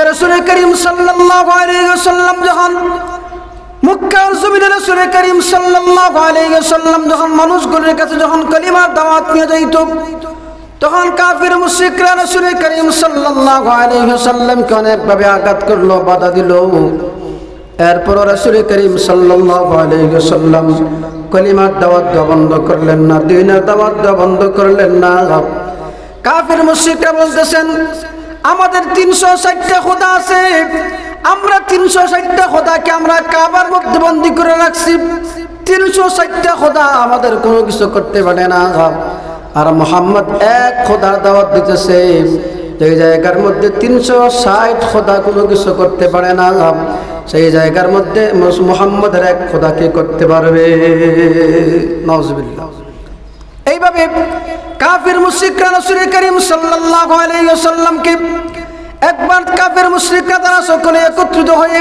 রাসূল করিম সাল্লাল্লাহু আলাইহি ওয়াসাল্লাম যখন মক্কার জমিনে রাসূল করিম সাল্লাল্লাহু আলাইহি ওয়াসাল্লাম যখন মানুষগুলোর কাছে যখন কালিমার দাওয়াত নিয়ে যাইত, তখন কাফির মুশরিকরা রাসূল করিম সাল্লাল্লাহু আলাইহি ওয়াসাল্লামকে অনেকভাবে আঘাত করলো, বাধা দিল। এরপর রাসূল করিম সাল্লাল্লাহু আলাইহি ওয়াসাল্লাম কালিমার দাওয়াত বন্ধ করলেন না, দ্বীনের দাওয়াত বন্ধ করলেন না। কাফির মুশরিকরা বলতেছেন, আমাদের 360টা খোদা আছে, আমরা 360টা খোদাকে আমরা কাবার মধ্যে বন্দী করে রাখছি, 360টা খোদা আমাদের কোনো কিছু করতে পারে না। আর মুহাম্মদ এক খোদার দাওয়াত দিতেছে, যে জায়গার মধ্যে 360 খোদা কোনো কিছু করতে পারে না, সেই জায়গার মধ্যে মুহাম্মদের এক খোদা কি করতে পারবে? নাউজুবিল্লাহ। এইভাবে কাফির মুশরিকরা রাসূল করিম সাল্লাল্লাহু আলাইহি ওয়াসাল্লামকে একবার কাফির মুশরিকরা তারা সকলে একত্রিত হয়ে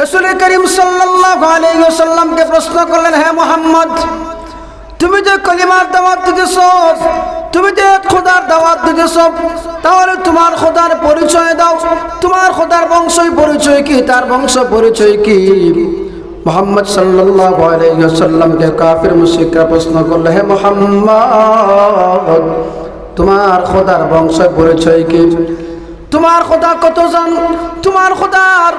রাসূল করিম সাল্লাল্লাহু আলাইহি ওয়াসাল্লামকে প্রশ্ন করলেন, হে মুহাম্মদ, তুমি যে কলিমার দাওয়াত দিতেছ, তুমি যে খোদার দাওয়াত দিতেছ, তাহলে তোমার খোদার পরিচয় দাও, তোমার খোদার বংশ পরিচয় কি, তার বংশ পরিচয় কি? মুহাম্মদ সাল্লাল্লাহু আলাইহি ওয়াসাল্লামকে কাফির মুশরিকরা প্রশ্ন করল, হে মুহাম্মদ, তোমার খোদার বংশ পরিচয় কি? তোমার খোদা কতজন? তোমার খোদার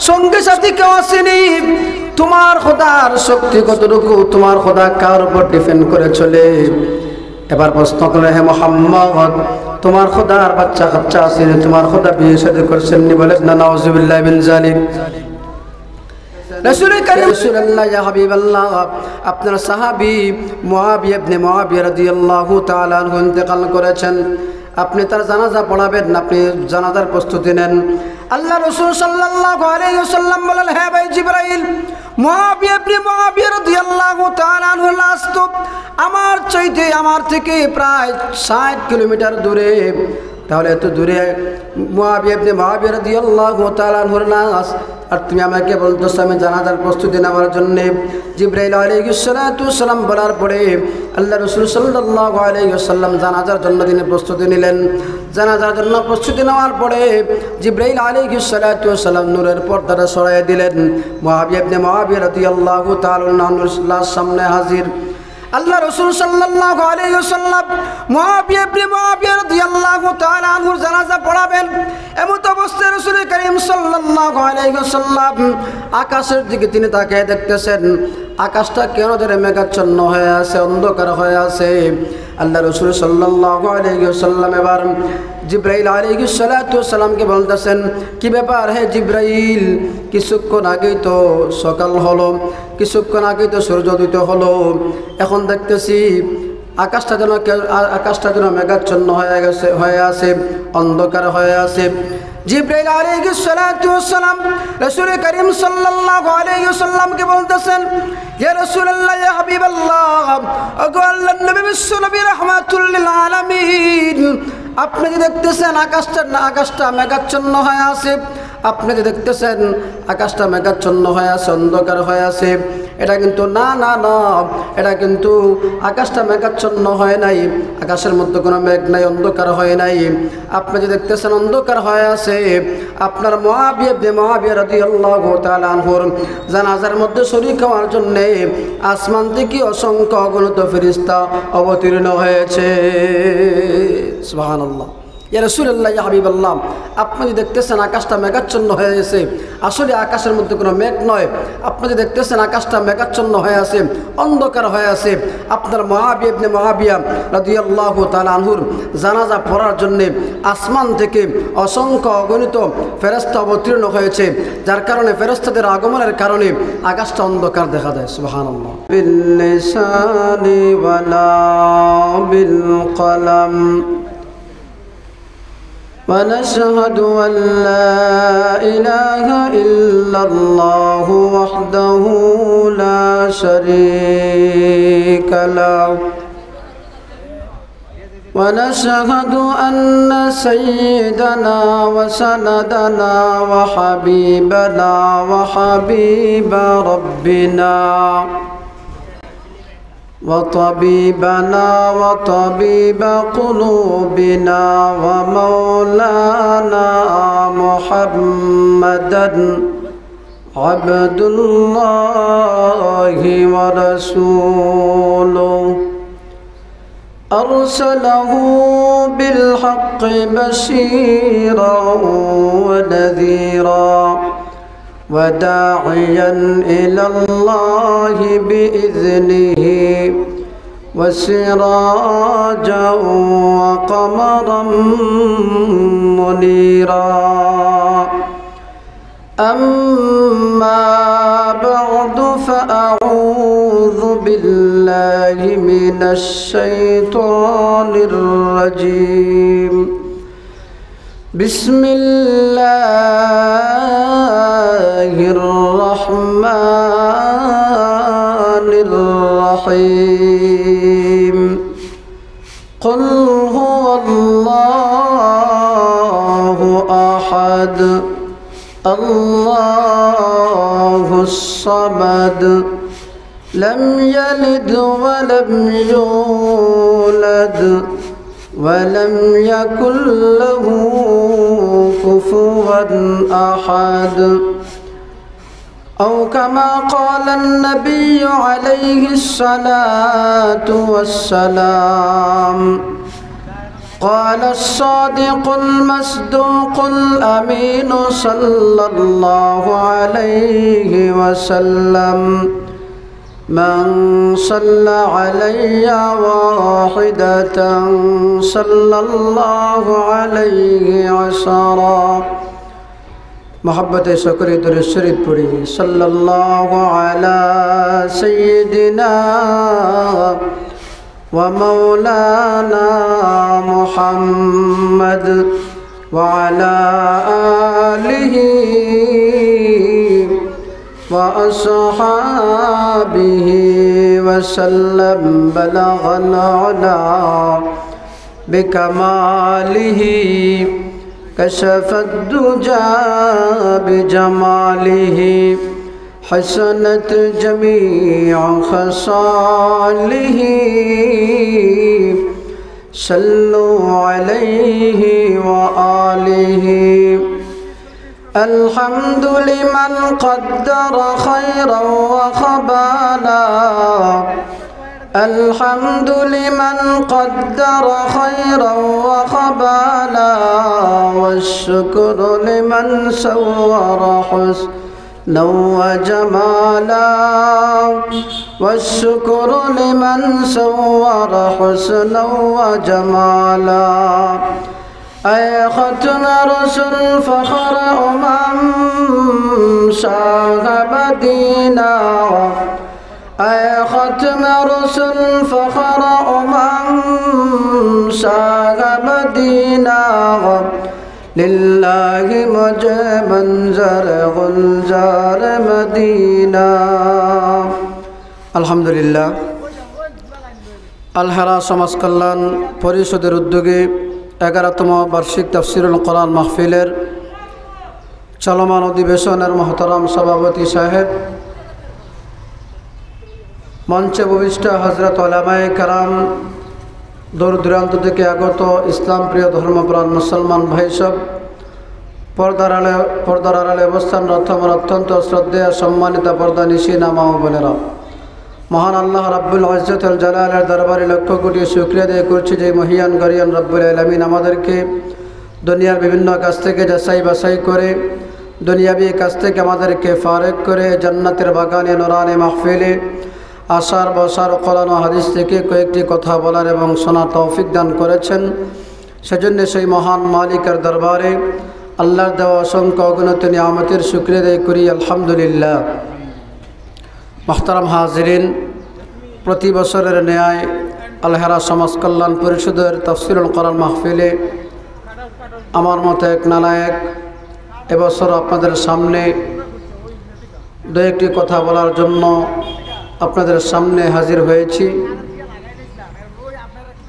সঙ্গে সাথী কেউ আসেনি? তোমার খোদার শক্তি কতটুকু? তোমার খোদা কার উপর ডিপেন্ড করে চলে? এবার প্রশ্ন করলে, হে মুহাম্মদ, তোমার খোদার বাচ্চা কাচ্চা আসেনি? তোমার খোদা বিয়ে শাদী করছেন নি? বলেন না, নাউজুবিল্লাহি মিন যালিক। রাসূল কারীম রাসূলুল্লাহ ইয়া হাবিবাল্লাহ, আপনার সাহাবী মুআবিয়া ইবনে মুআবিয়া রাদিয়াল্লাহু তাআলা আনহু ইন্তেকাল করেছেন, আপনি তার জানাজা পড়াবেন, আপনি জানাজার প্রস্তুতি নেন। আল্লাহ রাসূল সাল্লাল্লাহু আলাইহি ওয়াসাল্লাম বলেন, হে ভাই জিবরাইল, মুআবিয়া ইবনে মুআবিয়া রাদিয়াল্লাহু তাআলা আনহু লাশ তো আমার থেকে প্রায় 60 কিলোমিটার দূরে। তাহলে এত দূরে মুআবিয়া ইবনে মুআবিয়া রাদিয়াল্লাহু তাআলা আনহুর লাশ, আর তুমি আমাকে বলতেছো আমি জানাজার প্রস্তুতি নেওয়ার জন্য। জিবরাইল আলাইহিস সালাতু ওয়াস সালাম বলার পরে আল্লাহ রাসূল সাল্লাল্লাহু আলাইহি ওয়াসাল্লাম জানাজার জন্য তিনি প্রস্তুতি নিলেন। জানাজার জন্য প্রস্তুতি নেওয়ার পরে জিবরাইল আলাইহিস সালাতু ওয়াস সালাম নূরের পর্দাটা সরাইয়া দিলেন। মুআবিয়া ইবনে মুআবিয়া রাদিয়াল্লাহু তাআলা আনহুর লাশ সামনে হাজির। আল্লাহ রাসূল সাল্লাল্লাহু আলাইহি ওয়াসাল্লাম মুআবিয়া ইবনে মুআবিয়া রাদিয়াল্লাহু তাআলা আনহুর জানাজা পড়াবেন। এমত অবস্থায় রাসূল কারীম সাল্লাল্লাহু আলাইহি ওয়াসাল্লাম আকাশের দিকে তিনি তাকিয়ে দেখতেছেন, আকাশটা কেন ধরে মেঘাচ্ছন্ন হয়ে আছে, অন্ধকার হয়ে আছে। আল্লাহ রাসূল সাল্লাল্লাহু আলাইহি ওয়াসাল্লাম এবার জিবরাইল আলাইহিস সালাতু ওয়াস সালামকে বলতেছেন, কি ব্যাপার হে জিবরাইল, কিছুক্ষণ আগেই তো সকাল হলো, কিছুক্ষণ আগেই তো সূর্যোদয় হলো, এখন দেখতেছি আকাশটা যেন মেঘাচ্ছন্ন হয়ে আছে, অন্ধকার হয়ে আছে। জিবরাইল আলাইহিস সালাতু ওয়াস সালাম রাসূল কারীম সাল্লাল্লাহু আলাইহি ওয়াসাল্লামকে বলতেছেন, ইয়া রাসূলুল্লাহ ইয়া হাবিবাল্লাহ, ওগো আল্লাহর নবী বিশ্ব নবী রাহমাতুল লিল আলামিন, আপনি যে দেখতেছেন আকাশটা মেঘাচ্ছন্ন হয়ে আছে, আপনি যে দেখতেছেন আকাশটা মেঘাচ্ছন্ন হয়ে আছে, অন্ধকার হয়ে আছে, এটা কিন্তু না, এটা কিন্তু আকাশটা মেঘাচ্ছন্ন হয় নাই, আকাশের মধ্যে কোনো মেঘ নাই, অন্ধকার হয় নাই। আপনি যে দেখতেছেন অন্ধকার হয়ে আছে, আপনার মুআবিয়া ইবনে মুআবিয়া রাদিয়াল্লাহু তাআলা আনহুর জানাজার মধ্যে শরীক হওয়ার জন্য আসমান থেকে অসংখ্য অগণিত ফেরেশতা অবতীর্ণ হয়েছে। সুবহানাল্লাহ। ইয়া রাসূলুল্লাহ ইয়া হাবিবাল্লাহ, আপনি যে দেখতেছেন আকাশটা মেঘাচ্ছন্ন হয়ে গেছে, আসলে আকাশের মধ্যে কোনো মেঘ নয়, আপনি যে দেখতেছেন আকাশটা মেঘাচ্ছন্ন হয়ে আছে, অন্ধকার হয়ে আছে, আপনার মুআবিয়া ইবনে মুআবিয়া রাদিয়াল্লাহু তাআলা আনহুর জানাজা পড়ার জন্য আসমান থেকে অসংখ্য অগণিত ফেরেশতা অবতীর্ণ হয়েছে, যার কারণে ফেরেশতাদের আগমনের কারণে আকাশটা অন্ধকার দেখা যায়। সুবহানাল্লাহ। বিল লিসানি ওয়ালা বিল কলম ونشهد أن لا إله إلا الله وحده لا شريك له ونشهد أن سيدنا وسندنا وحبيبنا وحبيب ربنا وطبيبنا وطبيب قلوبنا ومولانا محمدا عبد الله ورسوله أرسله بالحق بشيرا ونذيرا وداعيا إلى الله بإذنه وسراجا وقمرا منيرا أما بعد فأعوذ بالله من الشيطان الرجيم بسم الله الرحمن الرحيم قل هو الله أحد الله الصمد لم يلد ولم يولد ولم يكن له كفوا أحد أو كما قال النبي عليه الصلاة والسلام قال الصادق المصدوق الأمين صلى الله عليه وسلم من صلى علي واحدة صلى الله عليه عشرا محبت شکر درود شریف پڑھی صلی اللہ علی سیدنا ومولانا محمد وعلى آله وأصحابه وسلم بلغ العلا بكماله كشف الدجى بجماله حسنت جميع خصاله صلوا عليه وآله الحمد لمن قدر خيرا وخبالا الحمد لمن قدر خيرا وخبالا والشكر لمن سور حسنا وجمالا والشكر لمن سور حسنا وجمالا أي ختم رسل فخر شاهب دينا أي ختم رسل فخر شاهب دينا لله مجيبا زرغ الجار مدينة الحمد لله আলহারা সমাজ কল্যাণ পরিষদের উদ্যোগে 11তম বার্ষিক তাফসিরুল কোরআন মাহফিলের চলমান অধিবেশনের মহতরম সভাপতি সাহেব, মঞ্চে উপবিষ্ট হযরত উলামায়ে কেরাম, দূর দূরান্ত থেকে আগত ইসলাম প্রিয় ধর্মপ্রাণ মুসলমান ভাই সব, পর্দার আড়ালে অবস্থানরত আমার অত্যন্ত শ্রদ্ধেয় সম্মানিত পর্দানিশী মা ও বোনেরা, মহান আল্লাহ রাব্বুল ইজ্জতুল জালালের দরবারে লক্ষ কোটি শুকরিয়া আদায় করছি যে মহিয়ান গরিয়ান রব্বুল আলামিন আমাদেরকে দুনিয়ার বিভিন্ন কাজ থেকে যাচাই বাছাই করে, দুনিয়াবি কাজ থেকে আমাদেরকে ফারেক করে জান্নাতের বাগানে নূরানি মাহফিলে আসার বসার কোরআন ও হাদিস থেকে কয়েকটি কথা বলার এবং শোনার তৌফিক দান করেছেন। সেজন্য সেই মহান মালিকের দরবারে আল্লাহর দেওয়া অসংখ্য অগণিত নিয়ামতের শুকরিয়া আদায় করি আলহামদুলিল্লাহ। মোহতারাম হাজিরিন, প্রতি বছরের ন্যায় আলহারা সমাজ কল্যাণ পরিষদের তাফসিরুল কোরআন মাহফিলে আমার মতো এক নালায়েক এবছর আপনাদের সামনে দু একটি কথা বলার জন্য আপনাদের সামনে হাজির হয়েছি।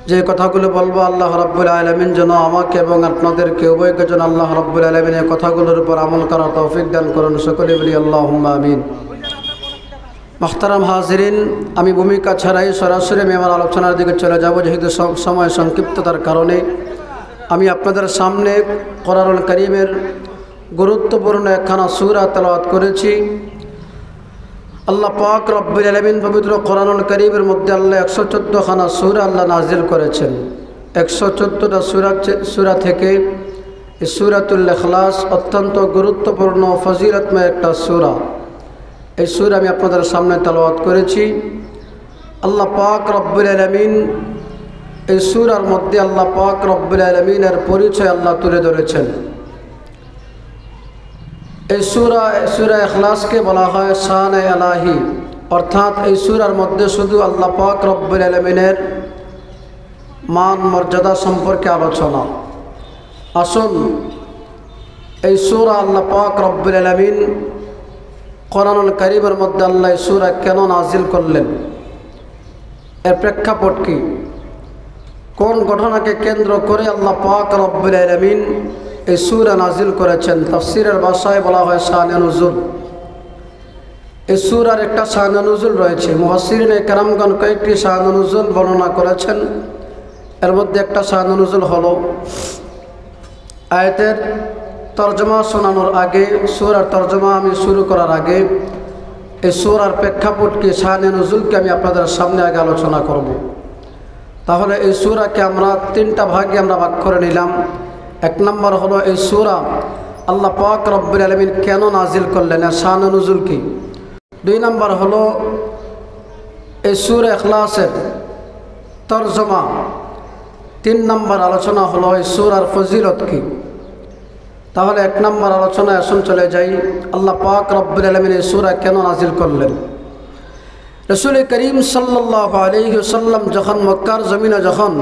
যে কথাগুলো বলবো আল্লাহ রাব্বুল আলামিন যেন আমাকে এবং আপনাদেরকে উভয়কে যেন আল্লাহ রাব্বুল আলামিন এই কথাগুলোর উপর আমল করার তৌফিক দান করুন, সকলে বলি আল্লাহুম্মা আমিন। মোহতারাম হাজিরিন, আমি ভূমিকা ছাড়াই সরাসরি আমি আমার আলোচনার দিকে চলে যাব, যেহেতু সময় সংক্ষিপ্ততার কারণে। আমি আপনাদের সামনে কোরআনুল কারীমের গুরুত্বপূর্ণ একখানা সূরা তেলাওয়াত করেছি। আল্লাহ পাক রব্বুল আলামিন পবিত্র কোরআনুল কারীমের মধ্যে আল্লাহ 114খানা সূরা আল্লাহ নাজিল করেছেন। 114টা সূরা থেকে এই সূরাতুল ইখলাস অত্যন্ত গুরুত্বপূর্ণ ফজিলতময় একটা সূরা। এই সূরা আমি আপনাদের সামনে তেলাওয়াত করেছি। আল্লাহ পাক রব্বুল আলামিন এই সূরার মধ্যে আল্লাহ পাক রব্বুল আলামিনের পরিচয় আল্লাহ তুলে ধরেছেন। এই সূরা ইখলাসকে বলা হয় শান-এ ইলাহি, অর্থাৎ এই সূরার মধ্যে শুধু আল্লাহ পাক রব্বুল আলামিনের মান মর্যাদা সম্পর্কে আলোচনা। আসুন এই সূরা আল্লাহ পাক রব্বুল আলামিন কোরআনুল কারীমের মধ্যে আল্লাহ এই সূরা কেন নাজিল করলেন, এর প্রেক্ষাপট কি, কোন ঘটনাকে কেন্দ্র করে আল্লাহ পাক রব্বুল আলামিন এই সূরা নাজিল করেছেন। তাফসীরের ভাষায় বলা হয় শান-এ নুজুল। এই সূরার একটা শান-এ নুজুল রয়েছে। মুফাসসিরিনে কেরামগণ কয়েকটি শান-এ নুজুল বর্ণনা করেছেন। এর মধ্যে একটা শান-এ নুজুল হলো আয়াতের তরজমা শোনানোর আগে, সূরার তরজমা আমি শুরু করার আগে এই সূরার প্রেক্ষাপটকে শান-এ নুজুলকে আমি আপনাদের সামনে আগে আলোচনা করব। তাহলে এই সূরাকে আমরা তিনটা ভাগে আমরা ভাগ করে নিলাম। এক নম্বর হলো এই সূরা আল্লাহ পাক রব্বুল আলামিন কেন নাজিল করলেন, এর শান-এ নুজুল কি। দুই নম্বর হলো এই সূরা ইখলাসের তরজমা। তিন নম্বর আলোচনা হলো এই সূরার ফজিলত কি। তাহলে এক নম্বর আলোচনায় আসুন চলে যাই, আল্লাহ পাক রব্বুল আলামিন এই সূরা কেন নাজিল করলেন। রাসূল করিম সাল্লাল্লাহু আলাইহি ওয়াসাল্লাম যখন মক্কার জমিনে যখন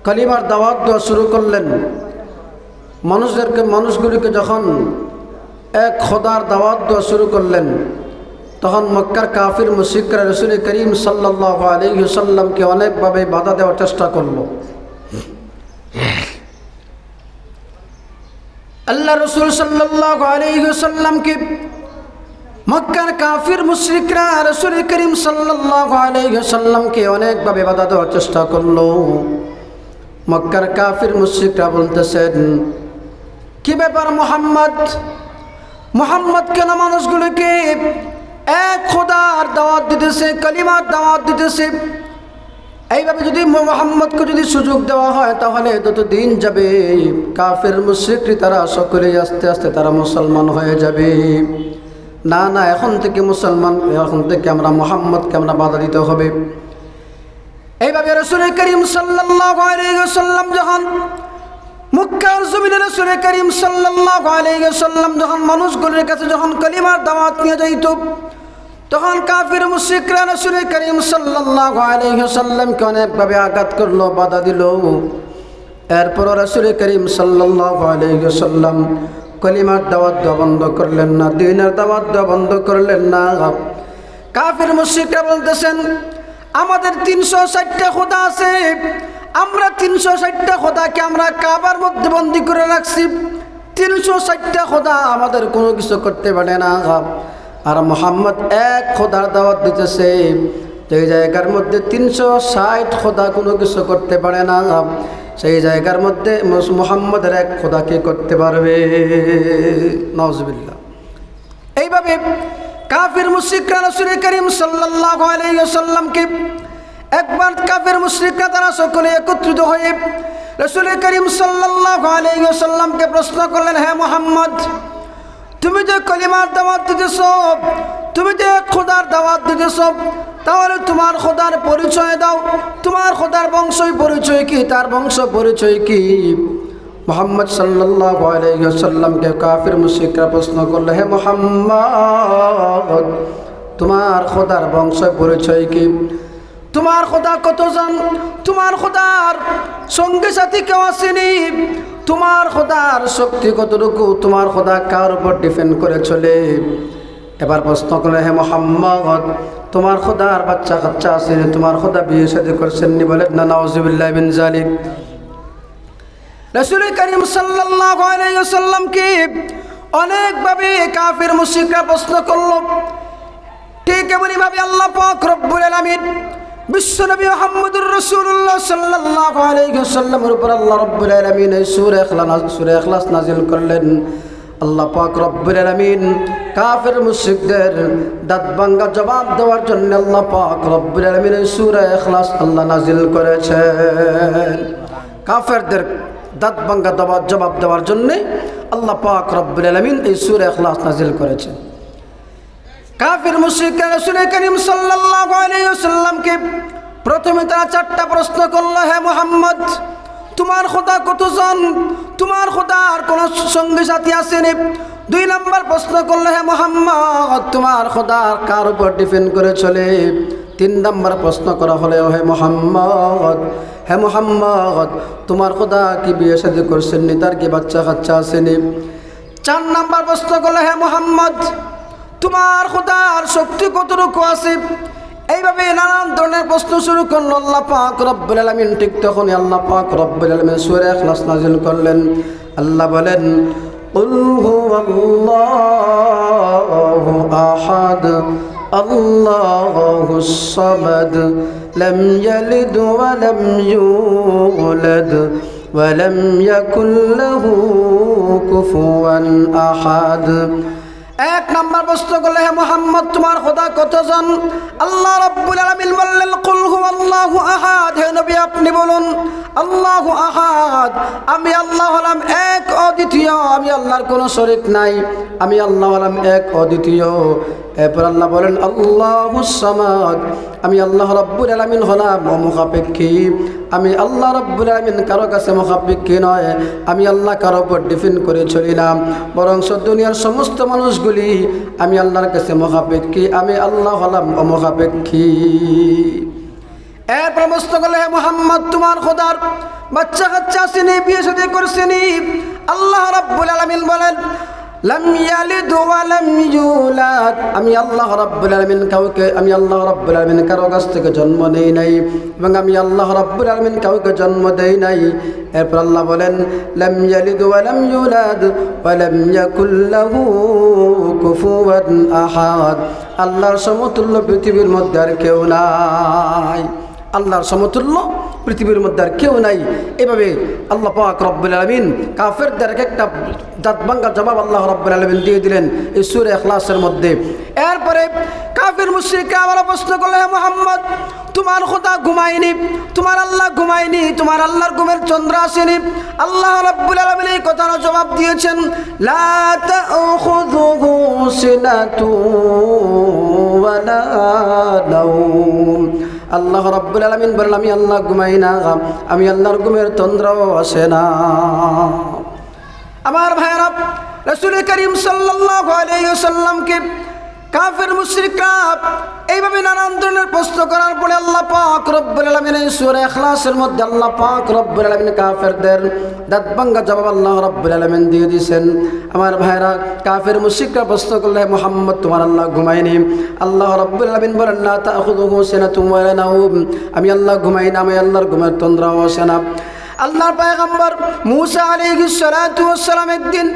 কালিমার দাওয়াত দেওয়া শুরু করলেন, মানুষগুলিকে যখন এক খোদার দাওয়াত দেওয়া শুরু করলেন, তখন মক্কার কাফির মুশরিকরা রাসূল করিম সাল্লাল্লাহু আলাইহি ওয়াসাল্লামকে অনেকভাবে বাধা দেওয়ার চেষ্টা করল। আল্লাহ রাসূল সাল্লাল্লাহু আলাইহি ওয়াসাল্লামকে মক্কার কাফির মুশরিকরা রাসূল করিম সাল্লাল্লাহু আলাইহি ওয়াসাল্লামকে অনেকভাবে বাধা দেওয়ার চেষ্টা করল। মক্কার কাফির মুশরিকরা বলতেছেন, কি ব্যাপার মুহাম্মদ কেন মানুষগুলোকে এক খোদার দাওয়াত দিতেছে, কালিমার দাওয়াত দিতেছে। এইভাবে যদি মুহাম্মদকে যদি সুযোগ দেওয়া হয় তাহলে যত দিন যাবে কাফির মুশরিকরা তারা সকলে আস্তে আস্তে তারা মুসলমান হয়ে যাবে। না না, এখন থেকে আমরা মুহাম্মদকে আমরা বাধা দিতে হবে। এইভাবে রাসূল করিম সাল্লাল্লাহু আলাইহি ওয়াসাল্লাম যখন মক্কার জমিনে রাসূল করিম সাল্লাল্লাহু আলাইহি ওয়াসাল্লাম যখন মানুষগুলোর কাছে যখন কালিমার দাওয়াত নিয়ে যাইত, তখন কাফির মুশরিকরা রাসূল করিম সাল্লাল্লাহু আলাইহি ওয়াসাল্লামকে অনেকভাবে আঘাত করলো, বাধা দিল। এরপর রাসূল করিম সাল্লাল্লাহু আলাইহি ওয়াসাল্লাম কালিমার দাওয়াত দেওয়া বন্ধ করলেন না, দ্বীনের দাওয়াত দেওয়া বন্ধ করলেন না। কাফির মুশরিকরা বলতেছেন, আমাদের 360টা খোদা আছে, আমরা 360টা খোদাকে আমরা কাবার মধ্যে বন্দী করে রাখছি। 360টা খোদা আমাদের কোনো কিছু করতে পারে না। আর মুহাম্মদ এক খোদার দাওয়াত দিতেছে, যেই জায়গার মধ্যে 360 খোদা কোনো কিছু করতে পারে না, সেই জায়গার মধ্যে মুহাম্মদের এক খোদাকে করতে পারবে। নাউজুবিল্লাহ। এইভাবে কাফির মুশরিকরা রাসূল করিম সাল্লাল্লাহু আলাইহি ওয়াসাল্লামকে একবার কাফির মুশরিকরা তারা সকলে একত্রিত হয়ে রাসূল করিম সাল্লাল্লাহু আলাইহি ওয়াসাল্লামকে প্রশ্ন করলেন, হে মুহাম্মদ, তুমি যে কালিমার দাওয়াত দিতেছ, তুমি যে খোদার দাওয়াত দিতেছ, তাহলে তোমার খোদার পরিচয় দাও। তোমার খোদার বংশ পরিচয় কি, তার বংশ পরিচয় কি? মুহাম্মদ সাল্লাল্লাহু আলাইহি ওয়াসাল্লামকে কাফির মুশরিকরা প্রশ্ন করল, হে মুহাম্মদ, তোমার খোদার বংশ পরিচয় কি? তোমার খোদা কতজন? তোমার খোদার সঙ্গী সাথী কেউ আসেনি? তোমার খোদার শক্তি কতটুকু? তোমার খোদা কার উপর ডিপেন্ড করে চলে? এবার প্রশ্ন করলে, হে মুহাম্মদ, তোমার খোদার বাচ্চা কাচ্চা আসেনি? তোমার খোদা বিয়ে শাদী করছেননি? বলেন না নাউজুবিল্লাহ মিন যালিক। রাসূল করিম সাল্লাল্লাহু আলাইহি ওয়াসাল্লামকে অনেকভাবে কাফির মুশরিকরা প্রশ্ন করল। ঠিক ঠিক এমনি ভাবে আল্লাহ পাক রব্বুল আলামিন বিশ্বনবী মুহাম্মদুর রাসূলুল্লাহ সাল্লাল্লাহু আলাইহি ওয়াসাল্লামের উপর আল্লাহ রব্বুল আলামিন এই সূরা ইখলাস নাযিল করলেন। আল্লাহ পাক রব্বুল আলামিন কাফের মুশরিকদের দাঁত ভাঙা জবাব দেওয়ার জন্য আল্লাহ পাক রব্বুল আলামিন এই সূরা ইখলাস আল্লাহ নাযিল করেছেন। কাফেরদের দাঁত ভাঙা জবাব দেওয়ার জন্য আল্লাহ পাক রব্বুল আলামিন এই সূরা ইখলাস নাযিল করেছেন। কাফের মুশরিকরা রাসূল করিম সাল্লাল্লাহু আলাইহি ওয়াসাল্লামকে প্রথমে তারা চারটা প্রশ্ন করল, হে মুহাম্মদ তোমার খোদা কতজন, তোমার খোদার কোন সঙ্গী সাথী আসেনি? 2 নম্বর প্রশ্ন করল, হে মুহাম্মদ তোমার খোদা কার উপর ডিপেন্ড করে চলে? 3 নম্বর প্রশ্ন করা হলো, হে মুহাম্মদ তোমার খোদা কি বিয়ে শাদী করছেন নি, তার কি বাচ্চা কাচ্চা আসেনি? 4 নম্বর প্রশ্ন করল, হে মুহাম্মদ তোমার খোদার শক্তি কতটুকু আছে? এইভাবে নানান ধরনের প্রশ্ন শুরু করলো আল্লাহ পাক রব্বুল আলামিন। ঠিক তখনই আল্লাহ পাক রব্বুল আলামিন সূরা ইখলাস নাযিল করলেন। আল্লাহ বলেন, কুল হুয়াল্লাহু আহাদ আল্লাহুস সামাদ লাম ইয়ালিদ ওয়া লাম ইউলাদ ওয়া লাম ইয়াকুল লাহু কুফুয়ান আহাদ। 1 নম্বর প্রশ্ন করলে, হে মুহাম্মদ তোমার খোদা কতজন? আল্লাহ রাব্বুল আলামিন বললেন, কুল হুয়াল্লাহু আহাদ, হে নবী আপনি বলুন আল্লাহু আহাদ, আমি আল্লাহ হলাম এক অদ্বিতীয়, আমি আল্লাহর কোনো শরীক নাই, আমি আল্লাহ হলাম এক অদ্বিতীয়। এরপর আল্লাহ বলেন আল্লাহুস সামাদ, আমি আল্লাহ রাব্বুল আলামিন হলাম মুখাপেক্ষী, আমি আল্লাহ রাব্বুল আলামিন কারো কাছে মুখাপেক্ষী নয়, আমি আল্লাহ কারো উপর ডিপেন্ড করে চলি না, বরং দুনিয়ার সমস্ত মানুষগুলি আমি আল্লাহর কাছে মুখাপেক্ষী, আমি আল্লাহ হলাম অমুখাপেক্ষী। এরপর প্রশ্ন করলে, হে মুহাম্মদ তোমার খোদার বাচ্চা কাচ্চা আসেনি, বিয়ে শাদী করছেনি? আল্লাহ রাব্বুল আলামিন বলেন, লাম ইয়ালিদ ওয়া লাম ইউলাদ, আমি আল্লাহ রাব্বুল আলামিন কারো কাছ থেকে জন্ম নেই নাই এবং আমি আল্লাহ রাব্বুল আলামিন কাউকে জন্ম দেই নাই। এরপর আল্লাহ বলেন, লাম ইয়ালিদ ওয়া লাম ইউলাদ ওয়া লাম ইয়াকুল লাহু কুফুয়ান আহাদ, আল্লাহর সমতুল্য পৃথিবীর মধ্যে আর কেউ নাই, আল্লাহর সমতুল্য পৃথিবীর মধ্যে আর কেউ নাই। এভাবে আল্লাহ পাক রব্বুল আলামিন কাফেরদের একটা দাঁত ভাঙা জবাব আল্লাহ রব্বুল আলামিন দিয়ে দিলেন এই সূরা ইখলাসের মধ্যে। এরপরে কাফের মুশরিকরা আবার প্রশ্ন করল, হে মুহাম্মদ তোমার খোদা ঘুমায়নি, তোমার আল্লাহ ঘুমায়নি, তোমার আল্লাহর ঘুমের চন্দ্র আসেনি? আল্লাহ রাব্বুল আলামিন এই কথার জবাব দিয়েছেন, লা তাখুযুহু সিনাতুন ওয়া লা নাওম, আল্লাহ রাব্বুল আলামিন বলেন আমি আল্লাহ ঘুমাই না, আমি আল্লাহর ঘুমের তন্দ্রাও আসে না। আমার ভাইরা, রাসূল করিম সাল্লাল্লাহু আলাইহি ওয়াসাল্লামকে কাফের মুশরিকরা এইভাবে নানান ধরনের প্রশ্ন করার পরে আল্লাহ পাক রব্বুল আলামিন এই সূরা ইখলাসের মধ্যে আল্লাহ পাক রব্বুল আলামিন কাফেরদের দাঁত ভাঙা জবাব আল্লাহ রব্বুল আলামিন দিয়ে দিয়েছেন। আমার ভাইরা, কাফের মুশরিকরা প্রশ্ন করলে, মুহাম্মদ তোমার আল্লাহ ঘুমায়নি? আল্লাহ রব্বুল আলামিন বলেন, লা তাখুযুহু সিনাতুন ওয়া লা নাওম, আমি আল্লাহ ঘুমাই না, আমি আল্লাহর ঘুমের তন্দ্রাও আসে না। আল্লাহর পয়গম্বর মূসা আলাইহিস সালাতু ওয়াস সালাম একদিন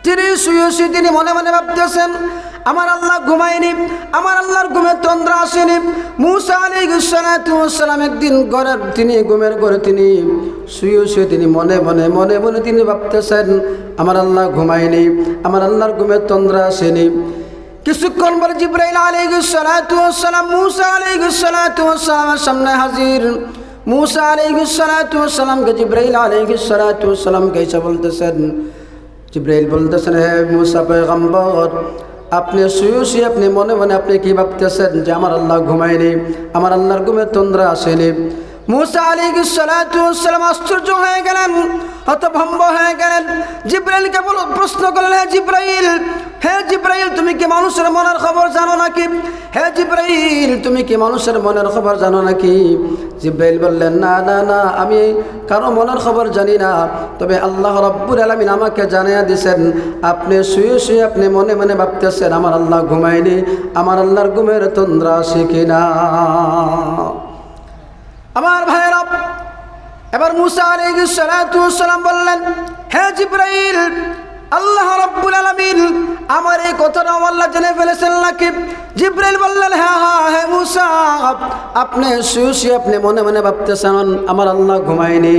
তিনি শুয়ে তিনি মনে মনে ভাবতেছেন, আমার আল্লাহ ঘুমায়নি, আমার আল্লাহর ঘুমের তন্দ্রা আসেনি। মূসা আলাইহিস সালাতু ওয়াস সালাম একদিন ঘুমের ঘরে তিনি শুয়ে তিনি মনে মনে তিনি ভাবতেছেন, আমার আল্লাহ ঘুমায়নি, আমার আল্লাহর ঘুমের তন্দ্রা আসেনি। কিছুক্ষণ পরে জিবরাইল আলাইহিস সালাতু ওয়াস সালাম মূসা আলাইহিস সালাতু ওয়াস সালামের সামনে হাজির। মূসা আলাইহিস সালাতু ওয়াস সালামকে জিবরাইল আলাইহিস সালাতু ওয়াস সালামকে এসে বলতেছেন, জিবরাইল বলতেছেন, হে মূসা পয়গম্বর, আপনি শুয়ে আপনি মনে আপনি কি ভাবতেছেন যে আমার আল্লাহ ঘুমায়নি, আমার আল্লাহর ঘুমের তন্দ্রা আসেনি? মূসা আলাইহিস সালাতু ওয়াস সালাম আশ্চর্য হয়ে গেলেন, হতভম্ব হয়ে গেলেন। জিবরাইলকে প্রশ্ন করলেন, হে জিবরাইল তুমি কি মানুষের মনের খবর জানো নাকি? হে জিবরাইল তুমি কি মানুষের মনের খবর জানো নাকি? জিবরাইল বললেন, না না না, আমি কারো মনের খবর জানি না, তবে আল্লাহ রাব্বুল আলামিন আমাকে জানিয়ে দিয়েছেন আপনি শুয়ে আপনি মনে ভাবতেছেন আমার আল্লাহ ঘুমায়নি, আমার আল্লাহর ঘুমের তন্দ্রা আসে কিনা। আমার ভাইরা, এবার মূসা আলাইহিস সালাতু ওয়াস সালাম বললেন, হে জিবরাইল, আল্লাহ রাব্বুল আলামিন আমার এই কথাটা আল্লাহ জেনে ফেলেছেন নাকি? জিবরাইল বললেন, হ্যাঁ হ্যাঁ হ্যাঁ মুসা, আপনি শুয়ে আপনি মনে মনে ভাবতেছেন আমার আল্লাহ ঘুমায়নি,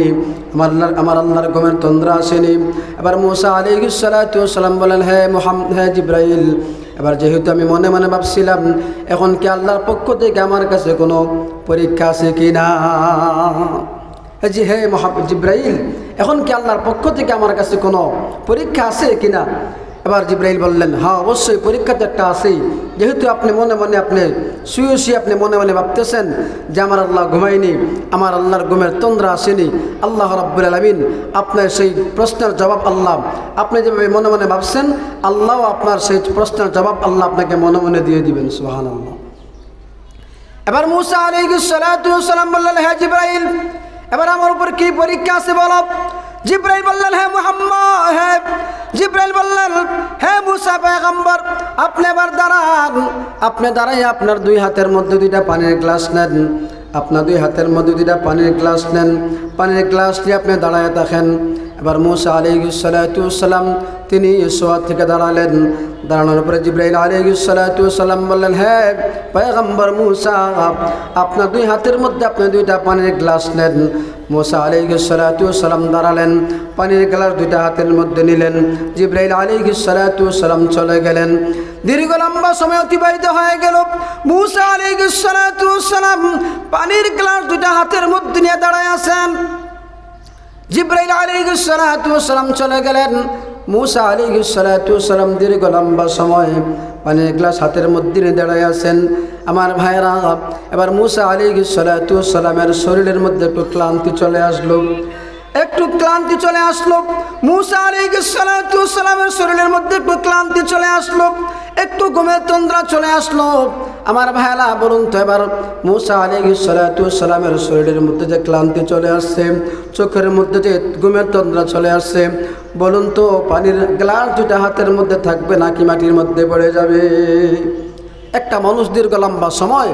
আমার আল্লাহর ঘুমের তন্দ্রা আসেনি। এবার মুসা আলাইহিস সালাতু ওয়াস সালাম বলেন, হ্যাঁ জিবরাইল, এবার যেহেতু আমি মনে মনে ভাবছিলাম, এখন কি আল্লাহর পক্ষ থেকে আমার কাছে কোনো পরীক্ষা আছে কি না? জি হে জিবরাইল, এখন কি আল্লাহর পক্ষ থেকে আমার কাছে কোনো পরীক্ষা আছে কি না? এবার জিবরাইল বললেন, হ্যাঁ অবশ্যই পরীক্ষা তো একটা আছেই, যেহেতু আপনি মনে মনে আপনি শুয়ে আপনি মনে মনে ভাবতেছেন যে আমার আল্লাহ ঘুমায়নি, আমার আল্লাহর ঘুমের তন্দ্রা আসেনি। আল্লাহ রাব্বুল আলামিন আপনার সেই প্রশ্নের জবাব আল্লাহ, আপনি যেভাবে মনে মনে ভাবছেন, আল্লাহ আপনার সেই প্রশ্নের জবাব আল্লাহ আপনাকে মনে মনে দিয়ে দিবেন। সুবহানাল্লাহ। এবার মুসা আলাইহিস সালাতু ওয়াস সালাম বললেন, হ্যাঁ জিবরাইল, এবার আমার উপর কি পরীক্ষা আছে বলো? জিবরাইল বললেন, হ্যাঁ মুহাম্মদ, হ্যাঁ জিবরাইল বললেন, হ্যাঁ মুসা পয়গম্বর, আপনি এবার দাঁড়ান, আপনি দাঁড়াই আপনার দুই হাতের মধ্যে দুইটা পানির গ্লাস নেন, আপনার দুই হাতের মধ্যে দুইটা পানির গ্লাস নেন, পানির গ্লাস নিয়ে আপনি দাঁড়ায় থাকেন। এবার মুসা আলাইহিস সালাতু ওয়াস সালাম তিনি সোয়া থেকে দাঁড়ালেন। দাঁড়ানোর পরে জিবরাইল আলাইহিস সালাতু ওয়াস সালাম বললেন, হ্যাঁ পয়গম্বর মুসা, আপনার দুই হাতের মধ্যে আপনি দুইটা পানির গ্লাস নেন। মুসা আলাইহিস সালাতু ওয়াস সালাম দাঁড়ালেন, পানির গ্লাস দুইটা হাতের মধ্যে নিলেন। জিবরাইল আলাইহিস সালাতু ওয়াস সালাম চলে গেলেন। দীর্ঘ লম্বা সময় অতিবাহিত হয়ে গেল। মুসা আলাইহিস সালাতু ওয়াস সালাম পানির গ্লাস দুইটা হাতের মধ্যে নিয়ে দাঁড়ায় আছেন। জিবরাইল আলাইহিস সালাতু ওয়াস সালাম চলে গেলেন। মুসা আলাইহিস সালাতু ওয়াস সালাম দীর্ঘ লম্বা সময় পানির গ্লাস হাতের মধ্যে নিয়ে দাঁড়ায় আছেন। আমার ভাইরা, এবার মুসা আলাইহিস সালাতু ওয়াস সালামের শরীরের মধ্যে একটু ক্লান্তি চলে আসলো, একটু ক্লান্তি চলে আসলো। মুসা আলাইহিস সালাতু ওয়াস সালামের শরীরের মধ্যে একটু ক্লান্তি চলে আসলো, একটু ঘুমের তন্দ্রা চলে আসলো। আমার ভাইরা বলুন তো, এবার মুসা আলাইহিস সালাতু ওয়াস সালামের শরীরের মধ্যে যে ক্লান্তি চলে আসছে, চোখের মধ্যে যে ঘুমের তন্দ্রা চলে আসছে, বলুন তো পানির গ্লাস দুটা হাতের মধ্যে থাকবে নাকি মাটির মধ্যে পড়ে যাবে? একটা মানুষ দীর্ঘ লম্বা সময়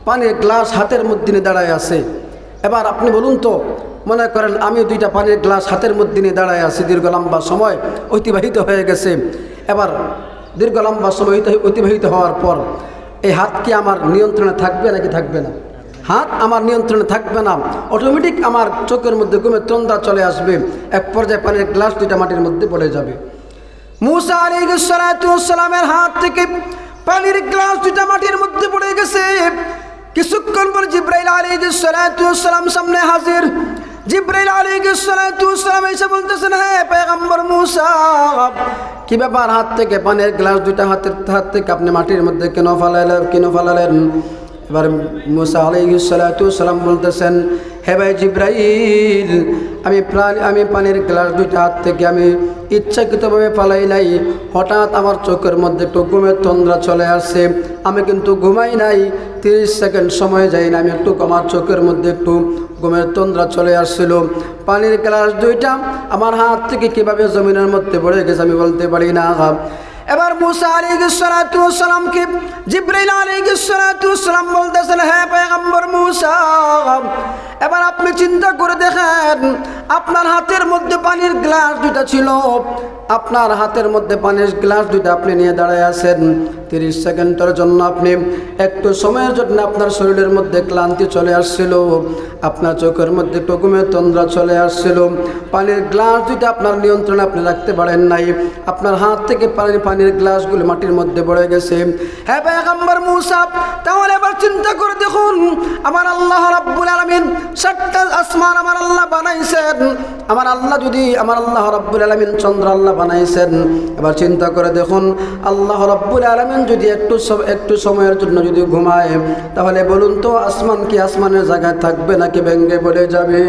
পানির গ্লাস হাতের মধ্যে নিয়ে দাঁড়ায় আছে। এবার আপনি বলুন তো, মনে করেন আমি দুইটা পানির গ্লাস হাতের মধ্যে নিয়ে দাঁড়ায় আছি, দীর্ঘ লম্বা সময় অতিবাহিত হয়ে গেছে। এবার দীর্ঘ লম্বা সময় অতিবাহিত হওয়ার পর এই হাত কি আমার নিয়ন্ত্রণে থাকবে নাকি থাকবে না? হাত আমার নিয়ন্ত্রণে থাকবে না, অটোমেটিক আমার চোখের মধ্যে ঘুমের তন্দ্রা চলে আসবে, এক পর্যায়ে পানির গ্লাস দুইটা মাটির মধ্যে পড়ে যাবে। মুসা আলাইহিস সালাতু ওয়াস সালামের হাত থেকে পানির গ্লাস দুইটা মাটির মধ্যে পড়ে গেছে। কিছুক্ষণ পর জিবরাইল আলাইহিস সালাতু ওয়াস সালাম সামনে হাজির। জিবরাইল আলাইহিস সালাতু ওয়াস সালাম এসে বলতেছেন, হ্যাঁ পয়গম্বর মুসা, কি ব্যাপার, হাত থেকে পানির গ্লাস দুইটা হাত থেকে আপনি মাটির মধ্যে কেন ফালালেন? এবার মুসা আলাইহিস সালাতু ওয়াস সালাম বলতেছেন, হে ভাই জিবরাইল, আমি পানির গ্লাস দুইটা হাত থেকে আমি ইচ্ছাকৃতভাবে ফালাই নাই, হঠাৎ আমার চোখের মধ্যে একটু ঘুমের তন্দ্রা চলে আসছে, আমি কিন্তু ঘুমাই নাই, 30 সেকেন্ড সময় যাই না, আমি একটু আমার চোখের মধ্যে একটু ঘুমের তন্দ্রা চলে আসছিল। পানির গ্লাস দুইটা আমার হাত থেকে কিভাবে জমিনের মধ্যে পড়ে গেছে আমি বলতে পারি না। এবার মুসা আলাইহিস সালাতু ওয়াস সালামকে জিবরাইল আলাইহিস সালাতু ওয়াস সালাম বলতেছেন, হ্যাঁ পয়গম্বর মুসা, এবার আপনি চিন্তা করে দেখেন, আপনার হাতের মধ্যে পানির গ্লাস দুইটা ছিল, আপনার হাতের মধ্যে পানির গ্লাস দুইটা আপনি নিয়ে দাঁড়ায় আছেন। 30 সেকেন্ডের জন্য আপনি একটু সময়ের জন্য আপনার শরীরের মধ্যে ক্লান্তি চলে আসছিল, আপনার চোখের মধ্যে একটু ঘুমের তন্দ্রা চলে আসছিল, পানির গ্লাস দুইটা আপনার নিয়ন্ত্রণে আপনি রাখতে পারেন নাই, আপনার হাত থেকে পানির গ্লাসগুলো মাটির মধ্যে পড়ে গেছে। হ্যাঁ পয়গম্বর মুসা, তাহলে এবার চিন্তা করে দেখুন, আমার আল্লাহ রাব্বুল আলামিন 7টা আসমান আমার আল্লাহ বানাইছেন, আমার আল্লাহ রাব্বুল আলামিন চন্দ্র আল্লাহ বানাইছেন। এবার চিন্তা করে দেখুন, আল্লাহ রাব্বুল আলামিন যদি একটু সময়ের জন্য যদি ঘুমায়, তাহলে বলুন তো আসমান কি আসমানের জায়গায় থাকবে নাকি ভেঙে পড়ে যাবে?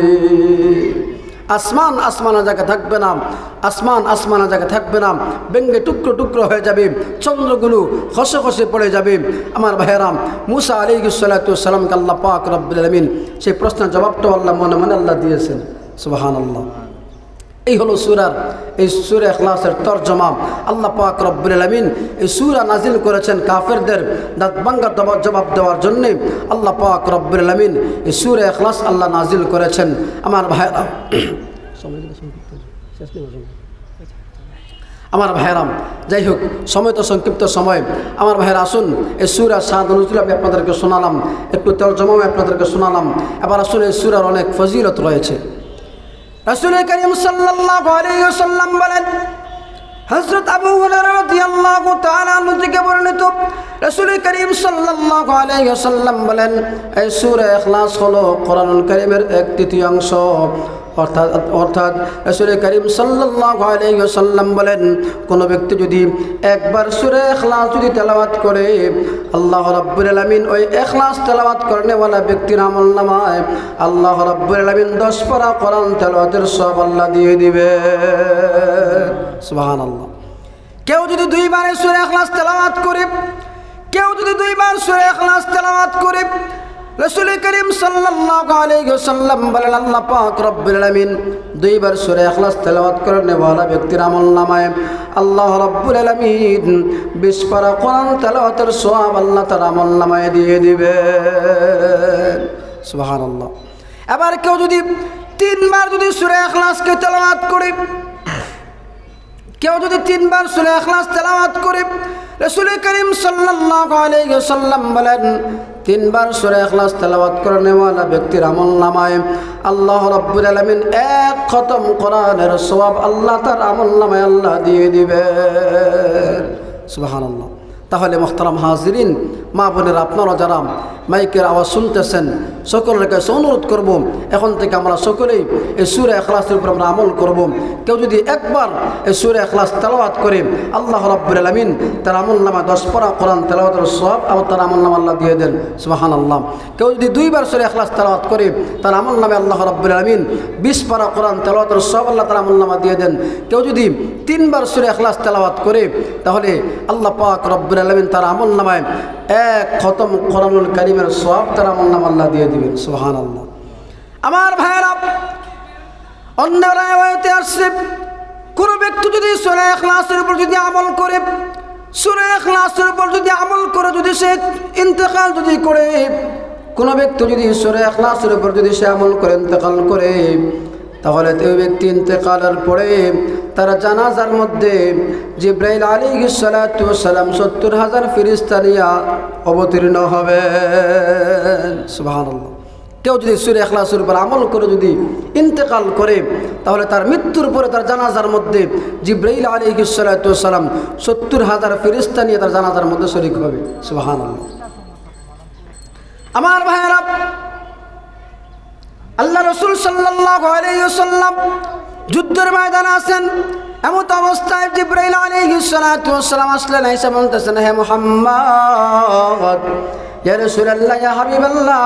আসমান আসমানের জায়গায় থাকবে না, আসমান আসমানের জায়গায় থাকবে না, ভেঙে টুকরো টুকরো হয়ে যাবে, চন্দ্রগুলো খসে খসে পড়ে যাবে। আমার ভাইয়েরা, মুসা আলাইহিস সালাতু ওয়াস সালামকে আল্লাহ পাক রব্বুল আলামিন সেই প্রশ্নের জবাবটা আল্লাহ মনে মনে আল্লাহ দিয়েছেন। সুবহানাল্লাহ। এই হলো এই সূরা ইখলাসের তরজমা। আল্লাহ পাক রব্বুল আলামিন এই সূরা নাজিল করেছেন কাফেরদের দাঁত ভাঙার জবাব দেওয়ার জন্য। আল্লাহ পাক রব্বুল আলামিন এই সূরা ইখলাস আল্লাহ নাজিল করেছেন। আমার ভাইরা, আমার ভাইয়েরাম, যাই হোক, সময় তো সংক্ষিপ্ত সময়। আমার ভাইয়েরা আসুন, এই সূরা সাদ নজুল আমি আপনাদেরকে শোনালাম, একটু তরজমাও আপনাদেরকে শোনালাম। এবার আসুন, এই সূরার অনেক ফজিলত রয়েছে। রাসূল করিম সাল্লাল্লাহু আলাইহি ওয়াসাল্লাম বলেন, হযরত আবু হুরায়রা রাদিয়াল্লাহু তাআলা আনহু থেকে বর্ণিত, রাসূল করিম সাল্লাল্লাহু আলাইহি ওয়াসাল্লাম বলেন, এই সূরা ইখলাস হলো কোরআনুল কারীমের 1/3 অর্থাৎ রাসূল করিম সাল্লাল্লাহু আলাইহি ওয়াসাল্লাম বলেন, কোন ব্যক্তি যদি একবার সূরা ইখলাস যদি তেলাওয়াত করে, আল্লাহ রাব্বুল আলামিন ওই ইখলাস তেলাওয়াত করনেওয়ালা ব্যক্তির আমলনামায় আল্লাহ রাব্বুল আলামিন 10 পারা কোরআন তেলাওয়াতের সওয়াব আল্লাহ দিয়ে দিবে। সুবহানাল্লাহ। কেউ যদি 2 বার সূরা ইখলাস তেলাওয়াত করে, কেউ যদি 2 বার সূরা ইখলাস তেলাওয়াত করে, রাসূল করিম সাল্লাল্লাহু আলাইহি ওয়াসাল্লাম বলেন, আল্লাহ পাক রব্বুল আলামিন 2 বার সূরা ইখলাস তেলাওয়াত করনেওয়ালা ব্যক্তির আমলনামায় আল্লাহ রব্বুল আলামিন 20 পারা কোরআন তেলাওয়াতের সওয়াব আল্লাহ তার আমলনামায় দিয়ে দিবে। সুবহানাল্লাহ। এবার কেউ যদি 3 বার যদি সূরা ইখলাসকে তেলাওয়াত করে, কেউ যদি 3 বার সূরা ইখলাস তেলাওয়াত করে, রাসূল করিম সাল্লাল্লাহু আলাইহি ওয়াসাল্লাম বলেন, 3 বার সূরা ইখলাস তেলাওয়াত করনেওয়ালা ব্যক্তির আমলনামায় আল্লাহ রাব্বুল আলামিন 1 খতম কোরআনের সওয়াব আল্লাহ তার আমলনামায় আল্লাহ দিয়ে দিবেন। সুবহানাল্লাহ। তাহলে মুহতারাম হাজিরিন, মা বোনেরা, আপনারা যারা মাইকের আওয়াজ শুনতেছেন, সকলের কাছে অনুরোধ করব, এখন থেকে আমরা সকলেই এই সূরা ইখলাসের উপর আমরা আমল করব। কেউ যদি একবার এই সূরা ইখলাস তেলাওয়াত করে, আল্লাহ রাব্বুল আলামিন তার আমলনামা 10 পারা কোরআন তেলাওয়াতের সওয়াব আর তার আমলনামা আল্লাহ দিয়ে দেন। সুবহানাল্লাহ। কেউ যদি 2 বার সূরা ইখলাস তেলাওয়াত করে, তার আমলনামা আল্লাহ রাব্বুল আলামিন 20 পারা কোরআন তেলাওয়াতের সওয়াব আল্লাহ তার আমলনামা দিয়ে দেন। কেউ যদি 3 বার সূরা ইখলাস তেলাওয়াত করে, তাহলে আল্লাহ পাক রব্বুল আলামিন তার আমলনামায় 1 খতম কোরআনুল কারীমের সওয়াব তার আমলনামা আল্লাহ দিয়ে দিবেন। সুবহানাল্লাহ। আমার ভাইয়েরা, অন্য রাওয়ায়াতে আসছে, কোন ব্যক্তি যদি সূরা ইখলাসের উপর যদি আমল করে, সূরা ইখলাসের উপর যদি আমল করে যদি সে ইন্তেকাল যদি করে, কোন ব্যক্তি যদি সূরা ইখলাসের উপর যদি সে আমল করে ইন্তেকাল করে, তাহলে ওই ব্যক্তি ইন্তেকালের পরে তার জানাজার মধ্যে জিবরাইল আলাইহিস সালাতু ওয়াস সালাম 70,000 ফেরেশতা নিয়ে অবতীর্ণ হবে। সুবহানাল্লাহ। কেউ যদি সূরা ইখলাসের উপর আমল করে যদি ইন্তেকাল করে, তাহলে তার মৃত্যুর পরে তার জানাজার মধ্যে জিবরাইল আলাইহিস সালাতু ওয়াস সালাম 70,000 ফেরেশতা নিয়ে তার জানাজার মধ্যে শরীক হবে। সুবহানাল্লাহ। আমার ভাইয়েরা, আল্লাহ রাসূল সাল্লাল্লাহু আলাইহি ওয়াসাল্লাম যুদ্ধের ময়দানে আছেন। এমন অবস্থায় জিবরাইল আলাইহিস সালাতু ওয়াস সালাম আসলেন, এসে বলতেছেন, হে মুহাম্মদ, ইয়া রাসূলুল্লাহ, ইয়া হাবিবাল্লাহ,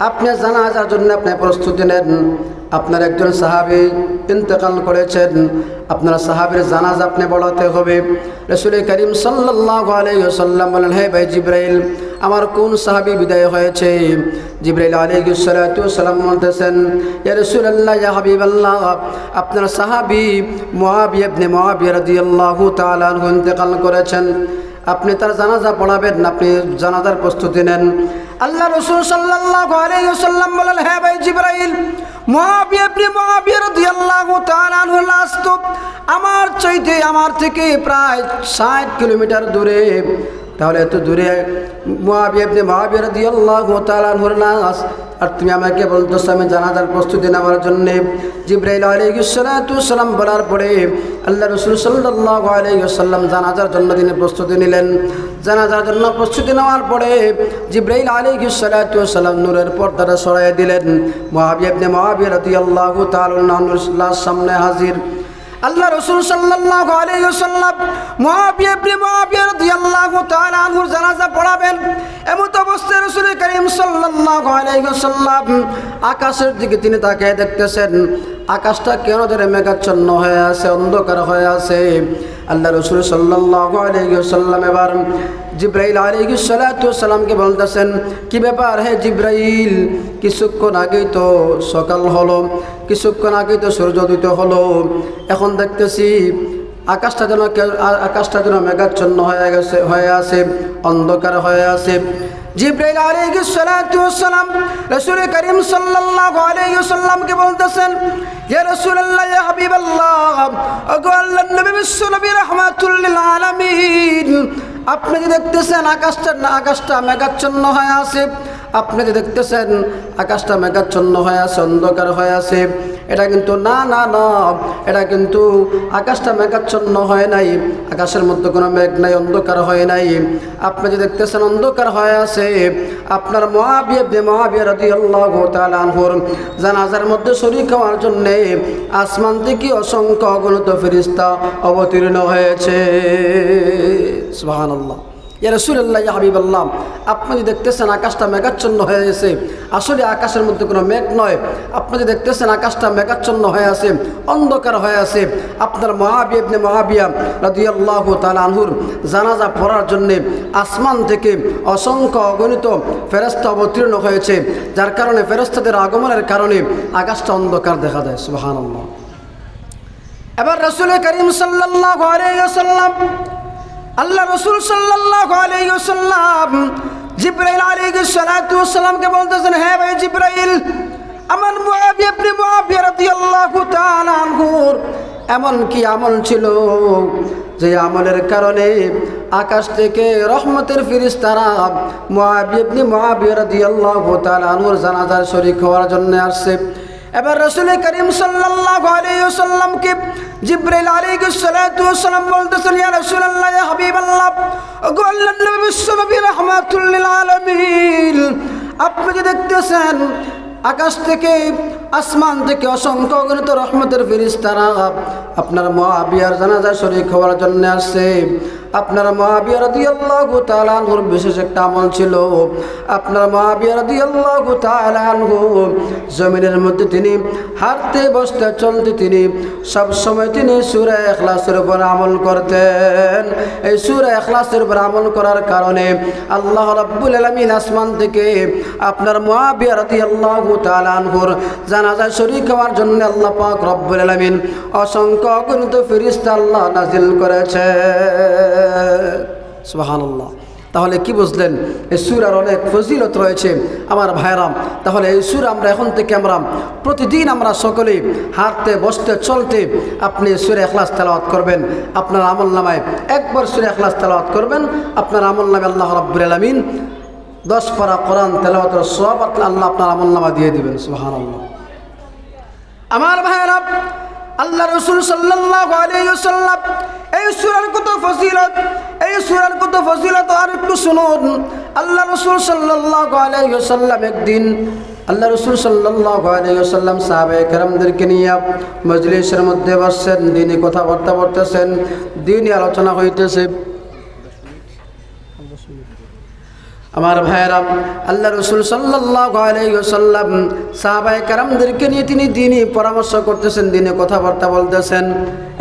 আপনি জানাজার জন্য আপনি প্রস্তুতি নেন। আপনার একজন সাহাবী ইন্তেকাল করেছেন, আপনার সাহাবীর জানাজা আপনি পড়াতে হবে। রাসূল করিম সাল্লাল্লাহু আলাইহি ওয়াসাল্লাম বলেন, হে ভাই জিবরাইল, আমার কোন সাহাবী বিদায় হয়েছে? জিবরাইল আলাইহিস সালাতু ওয়াস সালাম বলতেছেন, ইয়া রাসূলুল্লাহ, ইয়া হাবিবাল্লাহ, আপনার সাহাবী মুআবিয়া ইবনে মুআবিয়া রাদিয়াল্লাহু তাআলা আনহু ইন্তেকাল করেছেন, আপনি তার জানাজা পড়াবেন, আপনি জানাজার প্রস্তুতি নেন। আল্লাহ রাসূল সাল্লাল্লাহু আলাইহি ওয়াসাল্লাম বলেন, হে ভাই জিবরাইল, মুআবিয়া ইবনে মুআবিয়া রাদিয়াল্লাহু তাআলা আনহু লাশ তো আমার থেকে প্রায় 60 কিলোমিটার দূরে। তাহলে এত দূরে মুআবিয়া ইবনে মুআবিয়া রাদিয়াল্লাহু তাআলা আনহুর লাশ, আর তুমি আমাকে বলতেছো আমি জানাজার প্রস্তুতি নেওয়ার জন্য। জিবরাইল আলাইহিস সালাতু ওয়াস সালাম বলার পরে আল্লাহ রাসূল সাল্লাল্লাহু আলাইহি ওয়াসাল্লাম জানাজার জন্য তিনি প্রস্তুতি নিলেন। জানাজার জন্য প্রস্তুতি নেওয়ার পরে জিবরাইল আলাইহিস সালাতু ওয়াস সালাম নূরের পর্দাটা সরাইয়া দিলেন। মুআবিয়া ইবনে মুআবিয়া রাদিয়াল্লাহু তাআলা আনহুর লাশ সামনে হাজির। আল্লাহ রাসূল সাল্লাল্লাহু আলাইহি ওয়াসাল্লাম মুআবিয়া ইবনে মুআবিয়া রাদিয়াল্লাহু তাআলা আনহুর জানাজা পড়াবেন। এমন অবস্থায় রাসূল করিম সাল্লাল্লাহু আলাইহি ওয়াসাল্লাম আকাশের দিকে তিনি তাকিয়ে দেখতেছেন, আকাশটা কেন ধরে মেঘাচ্ছন্ন হয়ে আছে, অন্ধকার হয়ে আছে। আল্লাহ রাসূল সাল্লাল্লাহু আলাইহি ওয়াসাল্লাম এবার জিবরাইল আলাইহিস সালাতু ওয়াস সালামকে বলতেছেন, কি ব্যাপার হে জিবরাইল, কিছুক্ষণ আগেই তো সকাল হলো, কিছুক্ষণ আগেই তো সূর্যোদয় হলো, এখন দেখতেছি আকাশটা যেন মেঘাচ্ছন্ন হয়ে আছে, অন্ধকার হয়ে আছে। জিবরাইল আলাইহিস সালাতু ওয়াস সালাম রাসূল করিম সাল্লাল্লাহু আলাইহি ওয়াসাল্লামকে বলতেছেন, ইয়া রাসূলুল্লাহ, ইয়া হাবিবাল্লাহ, ওগো আল্লাহর নবী বিশ্ব নবী রাহমাতুল লিল আলামিন, আপনি যে দেখতেছেন আকাশটা মেঘাচ্ছন্ন হয়ে আছে, আপনি যে দেখতেছেন আকাশটা মেঘাচ্ছন্ন হয়ে আছে, অন্ধকার হয়ে আছে, এটা কিন্তু না, এটা কিন্তু আকাশটা মেঘাচ্ছন্ন হয় নাই, আকাশের মধ্যে কোনো মেঘ নাই, অন্ধকার হয় নাই। আপনি যে দেখতেছেন অন্ধকার হয়ে আছে, আপনার মুআবিয়া রাদিয়াল্লাহু তাআলা আনহুর জানাজার মধ্যে শরীক হওয়ার জন্যে আসমান থেকে অসংখ্য অগণিত ফেরেশতা অবতীর্ণ হয়েছে। সুবহানাল্লাহ। ইয়া রাসূলুল্লাহ, ইয়া হাবিবাল্লাহ, আপনি যে দেখতেছেন আকাশটা মেঘাচ্ছন্ন হয়ে গেছে, আসলে আকাশের মধ্যে কোনো মেঘ নয়, আপনি যে দেখতেছেন আকাশটা মেঘাচ্ছন্ন হয়ে আছে, অন্ধকার হয়ে আছে, আপনার মুআবিয়া রাদিয়াল্লাহু তাআলা আনহুর জানাজা পড়ার জন্যে আসমান থেকে অসংখ্য অগণিত ফেরেশতা অবতীর্ণ হয়েছে, যার কারণে ফেরেশতাদের আগমনের কারণে আকাশটা অন্ধকার দেখা যায়। সুবহানাল্লাহ। এবার রাসূল করিম সাল্লাল্লাহু আলাইহি ওয়াসাল্লাম, আল্লাহ রাসূল সাল্লাল্লাহু আলাইহি ওয়াসাল্লাম জিবরাইল আলাইহিস সালাতু ওয়াস সালামকে বলতেছেন, হে ভাই জিবরাইল, আমার মুআবিয়া রাদিয়াল্লাহু তাআলা আনহুর এমন কি আমল ছিল যে আমলের কারণে আকাশ থেকে রহমতের ফেরেশতারা মুআবিয়া রাদিয়াল্লাহু তাআলা আনহুর জানাজার শরীক হওয়ার জন্য আসছে। এবার রাসূল করিম সাল্লাল্লাহু আলাইহি ওয়াসাল্লামকে জিবরাইল আলাইহিস সালাতু ওয়াস সালাম বলতেছেন, ইয়া রাসূলুল্লাহ, ইয়া হাবিবাল্লাহ, ওগো আল্লাহর নবী বিশ্ব নবী রাহমাতুল লিল আলামিন, আপনি যে দেখতেছেন আকাশ থেকে আসমান থেকে অসংখ্য অগণিত রহমতের ফেরেশতারা আপনার মুআবিয়ার জানাজা শরীক হওয়ার জন্য আসছে। আপনার মুআবিয়া রাদিয়াল্লাহু তাআলা আনহুর বিশেষ একটা আমল ছিল, আপনার মুআবিয়া রাদিয়াল্লাহু তাআলা আনহু জমিনের মধ্যে তিনি হাঁটতে বসতে চলতে তিনি সব সময় তিনি সূরা ইখলাসের উপর আমল করতেন। এই সূরা ইখলাসের উপর আমল করার কারণে আল্লাহ রাব্বুল আলামিন আসমান থেকে আপনার মুআবিয়া রাদিয়াল্লাহু তাআলা আনহুর জানাজা শরীক হওয়ার জন্য আল্লাহ পাক রব্বুল আলামিন অসংখ্য অগণিত ফেরেশতা আল্লাহ নাজিল করেছে। সুবহানাল্লাহ। তাহলে কি বুঝলেন? এই সূরার অনেক ফজিলত রয়েছে আমার ভাইরাম। তাহলে এই সূরা আমরা এখন থেকে প্রতিদিন আমরা সকলে হাঁটতে বসতে চলতে আপনি সূরা ইখলাস তেলাওয়াত করবেন। আপনার আমলনামায় একবার সূরা ইখলাস তেলাওয়াত করবেন, আপনার আমলনামায় আল্লাহ রাব্বুল আলামিন 10 পারা কোরআন তেলাওয়াতের সওয়াব আল্লাহ আপনার আমলনামা দিয়ে দিবেন। সুবহানাল্লাহ। আমার ভাইরা, আল্লাহ রাসূল সাল্লাল্লাহু আলাইহি ওয়াসাল্লাম এই সূরার কত ফজিলত আর একটু শুনুন। আল্লাহ রাসূল সাল্লাল্লাহু আলাইহি ওয়াসাল্লাম একদিন সাহাবায়ে কেরামদেরকে নিয়ে মজলিসের মধ্যে বসছেন, দিনই কথাবার্তা বলতেছেন, দিনই আলোচনা হইতেছে। আমার ভাইরা, আল্লাহ রাসূল সাল্লাল্লাহু আলাইহি ওয়াসাল্লাম সাহাবায়ে কেরামদেরকে নিয়ে তিনি দ্বীনি পরামর্শ করতেছেন, দ্বীনি কথাবার্তা বলতেছেন।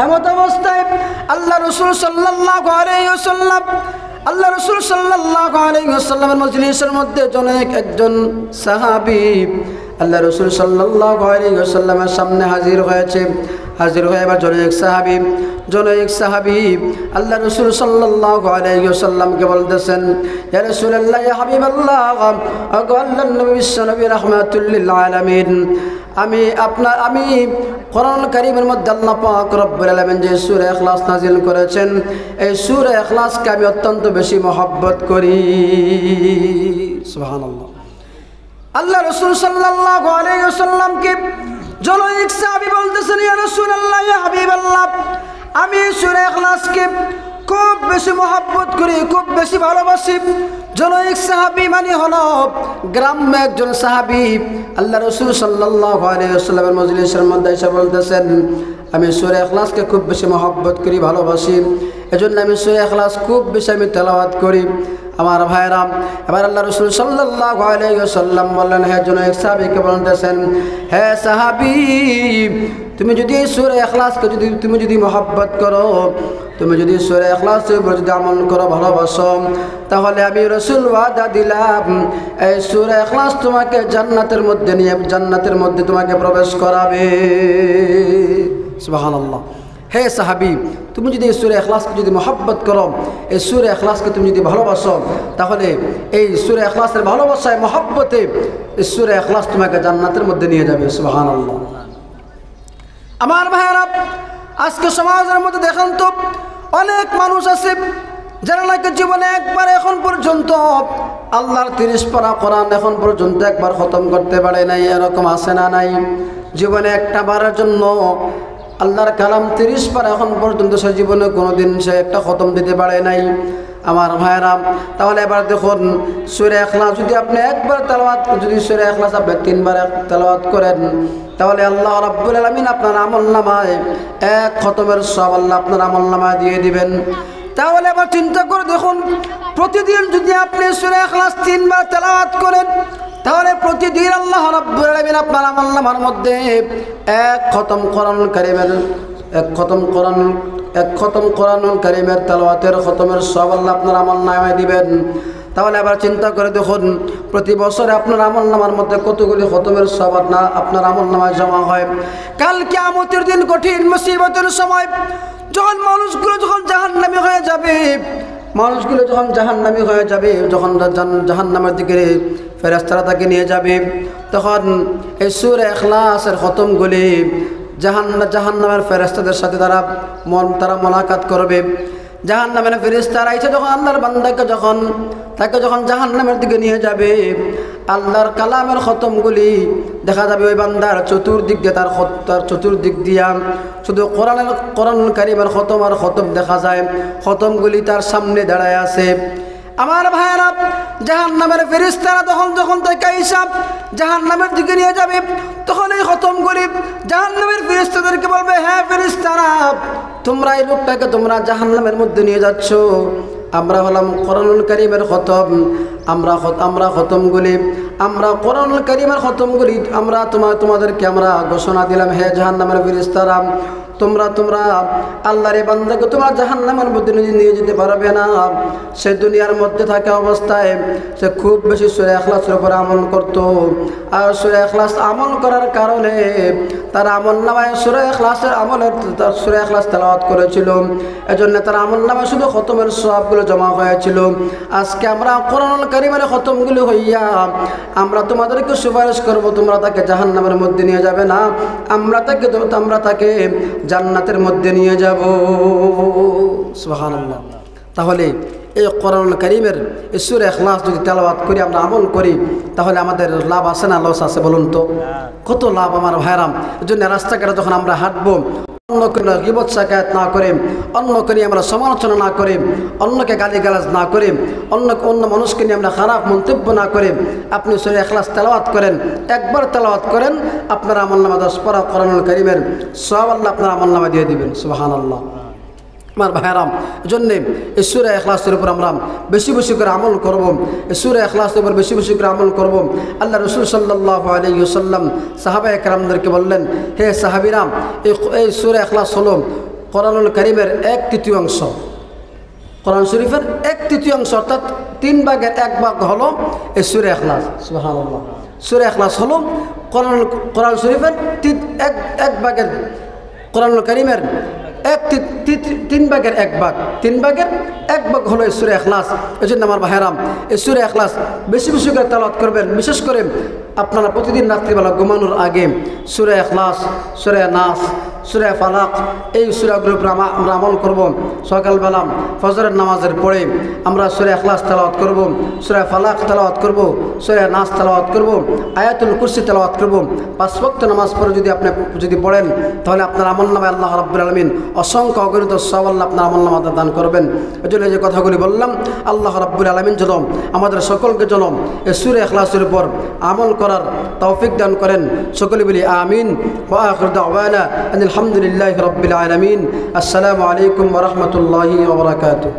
এমত অবস্থায় আল্লাহ রাসূল সাল্লাল্লাহু আলাইহি ওয়াসাল্লামের মজলিসের মধ্যে একজন সাহাবী আল্লাহ রাসূল সাল্লাল্লাহু আলাইহি ওয়াসাল্লামের সামনে হাজির হয়ে এবার জনৈক সাহাবী আল্লাহ রাসূল সাল্লাল্লাহু আলাইহি ওয়াসাল্লামকে বলতেছেন, ইয়া রাসূলুল্লাহ, ইয়া হাবিবাল্লাহ, ওগো আল্লাহর নবী বিশ্ব নবী রাহমাতুল লিল আলামিন, আমি কোরআনুল কারীমের মধ্যে আল্লাহ পাক রব্বুল আলামিন যে সূরা ইখলাস নাযিল করেছেন, এই সূরা ইখলাসকে আমি অত্যন্ত বেশি মহব্বত করি। সুবহানাল্লাহ। আল্লাহ রাসূল সাল্লাল্লাহু আলাইহি ওয়াসাল্লামকে জনৈক সাহাবী বলতেছেন, ইয়া রাসূলুল্লাহ, ইয়া হাবিবাল্লাহ, আমি সূরা ইখলাসকে খুব বেশি মহব্বত করি, খুব বেশি ভালোবাসি। জনৈক সাহাবী মানে হলো গ্রাম্য একজন সাহাবী আল্লাহ রাসূল সাল্লাল্লাহু আলাইহি ওয়াসাল্লামের মজলিসের মধ্যে এসে বলতেছেন, আমি সূরা ইখলাসকে খুব বেশি মহব্বত করি, ভালোবাসি, এজন্য আমি সূরা ইখলাস খুব বেশি তেলাওয়াত করি। আমার ভাইরা, এবার আল্লাহ রাসূল সাল্লাল্লাহু আলাইহি ওয়াসাল্লাম বললেন, হে জনৈক সাহাবীকে বলতেছেন, হে সাহাবী, তুমি যদি এই সূরা ইখলাসকে তুমি যদি মহব্বত করো, তুমি যদি সূরা ইখলাসের উপর যদি আমল করো, ভালোবাসো, তাহলে আমি রাসূল ওয়াদা দিলাম এই সূরা ইখলাস তোমাকে জান্নাতের মধ্যে তোমাকে প্রবেশ করাবে। সুবহানাল্লাহ। হে সাহাবী, তুমি যদি এই সূরা ইখলাসকে যদি মহব্বত করো, এই সূরা ইখলাসকে তুমি যদি ভালোবাসো, তাহলে এই সূরা ইখলাসের ভালোবাসায় মহব্বতে এই সূরা ইখলাস তোমাকে জান্নাতের মধ্যে নিয়ে যাবে। সুবহানাল্লাহ। আমার ভাইয়েরা, আজকে সমাজের মধ্যে দেখেন তো অনেক মানুষ আছে যারা নাকি জীবনে একবার এখন পর্যন্ত আল্লাহর 30 পারা কোরআন এখন পর্যন্ত একবার খতম করতে পারে নাই। এরকম আছে না নাই? জীবনে একটা বারের জন্য আল্লাহর কালাম 30 পারা এখন পর্যন্ত সে জীবনে কোনোদিন সে একটা খতম দিতে পারে নাই। আমার ভাইরা, তাহলে এবার দেখুন সূরা ইখলাস যদি আপনি একবার তেলাওয়াত, যদি সূরা ইখলাস আপনি 3 বার তেলাওয়াত করেন, তাহলে আল্লাহ রাব্বুল আলামিন আপনার আমলনামায় এক খতমের সওয়াব আল্লাহ আপনার আমলনামায় দিয়ে দিবেন। তাহলে আবার চিন্তা করে দেখুন, প্রতিদিন যদি আপনি সূরা ইখলাস 3 বার তেলাওয়াত করেন, তাহলে প্রতিদিন আল্লাহ রাব্বুল আলামিন আপনার আমলনামার মধ্যে এক খতম কোরআনুল কারীমের এক খতম কোরআনুল কারীমের তেলাওয়াতের খতমের সওয়াব আল্লাহ আপনার আমলনামায় দিবেন। তাহলে আবার চিন্তা করে দেখুন, প্রতি বছরে আপনার আমলনামার মধ্যে কতগুলি খতমের সওয়াব আপনার আমলনামায় জমা হয়। কাল কিয়ামতের দিন কঠিন মুসিবতের সময় যখন মানুষগুলো যখন জাহান্নামী হয়ে যাবে, যখন জাহান্নামের দিকে ফেরেশতারা তাকে নিয়ে যাবে, তখন এই সূরা ইখলাসের খতমগুলি জাহান্নামের ফেরেশতাদের সাথে তারা মোলাকাত করবে। জাহান্নামের ফেরেশতারা এসে যখন আল্লাহর বান্দাকে তাকে যখন জাহান্নামের দিকে নিয়ে যাবে, আল্লাহর কালামের খতমগুলি দেখা যাবে ওই বান্দার চতুর্দিক দিয়ে, তার চতুর্দিক দিয়া শুধু কোরআনুল কারীমের খতম আর খতম দেখা যায়। খতমগুলি তার সামনে দাঁড়ায় আছে। আমার ভাইয়েরা, জাহান্নামের ফেরেশতারা যখন তাকে হিসাব জাহান্নামের দিকে নিয়ে যাবে, তখন এই খতমগুলি জাহান্নামের ফেরেশতাদেরকে বলবে, হ্যাঁ ফেরেশতারা, তোমরা এই লোকটাকে তোমরা জাহান্নামের মধ্যে নিয়ে যাচ্ছ, আমরা হলাম কোরআনুল কারীমের খতম, আমরা কোরআনুল কারীমের খতমগুলি তোমাদেরকে আমরা ঘোষণা দিলাম, হে জাহান্নামের ফেরেশতারা, তোমরা আল্লাহর বান্দাকে তোমরা জাহান্নামের মধ্যে নিয়ে যেতে পারবে না। সে দুনিয়ার মধ্যে থাকা অবস্থায় সে খুব বেশি সূরা ইখলাসের উপর আমল করত, আর সূরা ইখলাস আমল করার কারণে তার আমলনামায় সূরা ইখলাস তেলাওয়াত করেছিল, এজন্য তার আমলনামায় শুধু খতমের সওয়াবগুলো জমা হয়েছিল। আজকে আমরা কোরআনুল কারীমের খতমগুলো হইয়া আমরা তোমাদেরকে সুপারিশ করব, তোমরা তাকে জাহান্নামের মধ্যে নিয়ে যাবে না, আমরা তাকে জান্নাতের মধ্যে নিয়ে যাব। সুবহানাল্লাহ। তাহলে এই কোরআনুল কারীমের এই সূরা ইখলাস যদি তেলাওয়াত করি, আমরা আমল করি, তাহলে আমাদের লাভ আছে না লস আছে বলুন তো? কত লাভ আমার ভাইরাম। এজন্য রাস্তাঘাটে যখন আমরা হাঁটবো, অন্য কোনো গীবত শিকায়াত না করে, অন্য করে আমরা সমালোচনা না করে, অন্যকে গালিগালাজ না করে, অন্য মানুষকে নিয়ে আমরা খারাপ মন্তব্য না করে আপনি সূরা ইখলাস তেলাওয়াত করেন, একবার তেলাওয়াত করেন, আপনার আমলনামা 10 পারা কোরআনুল কারীমের সওয়াব আল্লাহ আপনার আমলনামা দিয়ে দিবেন। সুবহানাল্লাহ। আমার ভাইরাম, এজন্য এই সূরা ইখলাসের উপর আমরা বেশি বেশি করে আমল করব, এই সূরা ইখলাসের উপর বেশি বেশি করে আমল করব। আল্লাহ রাসূল সাল্লাল্লাহু আলাইহি ওয়াসাল্লাম সাহাবায়ে কেরামদেরকে বললেন, হে সাহাবীরা, এই সূরা ইখলাস হলো কোরআনুল কারীমের 1/3, কোরআন শরীফের 1/3, অর্থাৎ 3 ভাগের 1 ভাগ হলো এই সূরা ইখলাস। সুবহানাল্লাহ। সূরা ইখলাস হলো কোরআন শরীফের 1 ভাগের, কোরআনুল কারীমের 3 ভাগের 1 ভাগ, 3 ভাগের 1 ভাগ হলো এই সূরা ইখলাস। এজন্য আমার ভাইরাম, এই সূরা ইখলাস বেশি বেশি করে তেলাওয়াত করবেন। বিশেষ করে আপনারা প্রতিদিন রাত্রিবেলা ঘুমানোর আগে সূরা ইখলাস, সূরা নাস, সূরা ফালাক, এই সূরাগুলোর উপর আমরা আমল করব। সকালবেলা ফজরের নামাজের পরে আমরা সূরা ইখলাস তেলাওয়াত করব, সূরা ফালাক তেলাওয়াত করব, সূরা নাস তেলাওয়াত করব, আয়াতুল কুরসি তেলাওয়াত করব। 5 ওয়াক্ত নামাজ পড়ে যদি পড়েন, তাহলে আপনার আমলনামায় আল্লাহ রাব্বুল আলামিন অসংখ্য অগণিত সওয়াব আল্লাহ আপনার আমলনামাতে দান করবেন। এজন্য যে কথাগুলি বললাম, আল্লাহ রাব্বুল আলামিন যেন আমাদের সকলকে যেন এই সূরা ইখলাসের উপর আমল করার তৌফিক দান করেন। সকলে বলি আমিন। ওয়া আখিরু দাওয়ানা আলহামদুলিল্লাহি রাব্বিল আলামিন। আসসালামু আলাইকুম ওয়া রাহমাতুল্লাহি ওয়া বারাকাতুহু।